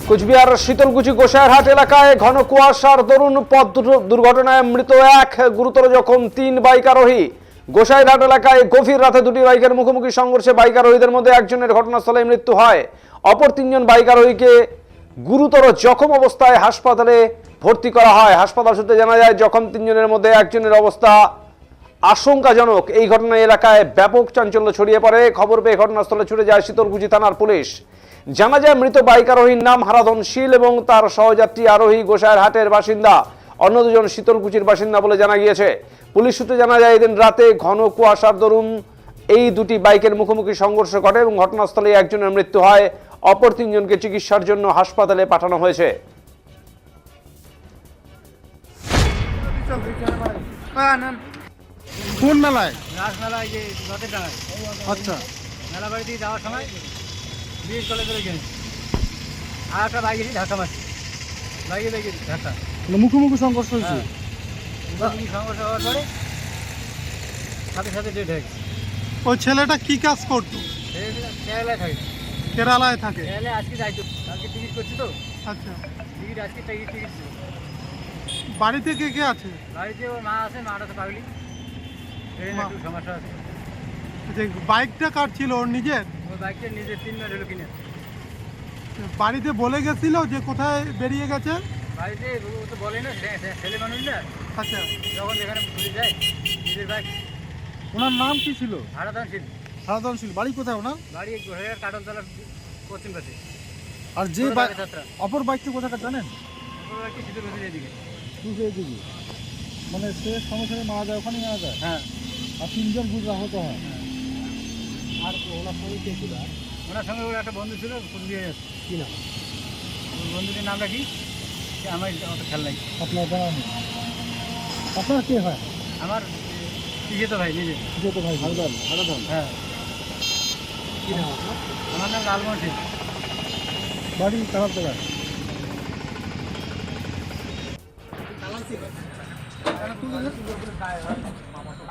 কুচবিহার শীতলকুচি গোসাইরহাট এলাকায় ঘন কুয়াশার দরুন পথ দুর্ঘটনায় মৃত এক, গুরুতর জখম 3 বাইক আরোহী। গোসাইরহাট এলাকায় গভীর রাতে দুটি বাইকের মুখোমুখি সংঘর্ষে বাইক আরোহীদের মধ্যে একজনের ঘটনাস্থলে মৃত্যু হয়। অপর 3 জন বাইক আরোহীকে গুরুতর জখম অবস্থায় হাসপাতালে ভর্তি করা হয়। হাসপাতাল সূত্রে জানা যায়, জখম 3 জনের মধ্যে একজনের অবস্থা আশঙ্কাজনক। এই ঘটনায় এলাকায় ব্যাপক চাঞ্চল্য ছড়িয়ে পড়ে। খবর পেয়ে ঘটনাস্থলে ছুটে যায় শীতলকুচি থানার পুলিশ। জানা যায়, মৃত বাইক আরোহীর নাম হারাধন শীল এবং তার সহযাত্রী আরোহী গোসাইরহাটের বাসিন্দা। অন্য দুজন শীতলকুচির বাসিন্দা বলে জানা গিয়েছে। পুলিশ সূত্রে জানা যায়, এদিন রাতে ঘন কুয়াশার দরুন এই দুটি বাইকের মুখোমুখি সংঘর্ষ ঘটে এবং ঘটনাস্থলে একজনের মৃত্যু হয়। অপর 3 জনকে চিকিৎসার জন্য হাসপাতালে পাঠানো হয়েছে। কোন মেলায়? রাসমেলায় যে রথের ডাঙায়। আচ্ছা, মেলা বাড়ি দিয়ে যাওয়ার সময় ব্রিজ কলেজের ওইখানে আর একটা বাইক এসে ধাক্কা মারছে। বাইকে ধাক্কা মুখোমুখি সংঘর্ষ হয়েছে। মুখোমুখি সংঘর্ষ হওয়ার পরে সাথে সাথে ডেট হয়ে গেছে। ওই ছেলেটা কি কাজ করতো? কেরালায় থাকে। কেরালায় থাকে। কেরালায় আজকে যাইতো, আজকে টিকিট করছি তো। আচ্ছা, টিকিট আজকে টিকিট ছিল। বাড়িতে কে কে আছে? বাড়িতে ওর মা আছে, মাটা তো পাগলি, ট্রেনে একটু সমস্যা আছে। আচ্ছা, বাইকটা কার ছিল? ওর নিজের? ওই বাইকটা নিজের 3 মাস হলো কিনে। বাড়িতে বলে গেছিল যে কোথায় বেরিয়ে গেছে? বাড়িতে ও তো বলে না, ছেলে মানুষ না। আচ্ছা, যখন যেখানে ঘুরে যায় নিজের বাইক। ওনার নাম কি ছিল? হারাদান ছিল। হারাধন শীল। বাড়ি কোথায় ওনার? বাড়ি গোসাইরহাট কাটলতলার পশ্চিম পাশে। আর যে যাত্রা অপর বাইকটা কোথাকার জানেন? কি শীতলকুচি এদিকে। মানে সে সমস্যা মারা যায়, ওখানে মারা যায়। হ্যাঁ, আর 3 জন গুজরা আহত হয়। আর ওনার সঙ্গে কে ছিল? ওনার সঙ্গে ওর একটা বন্ধু ছিল, কুচবিহার গেছে। কি নাম? ওই বন্ধুটির নামটা কি? সে আমার অত খেয়াল নাই। আপনার জানা নেই? আপনার কে হয়? আমার পিছিয়ে তো ভাই নিজে। যেতে ভাই হারাধন। হ্যাঁ, কি নাম আপনার? আমার নাম লালমোহন সিং। বাড়ি খারাপ জায়গায়। কালাম ছিল।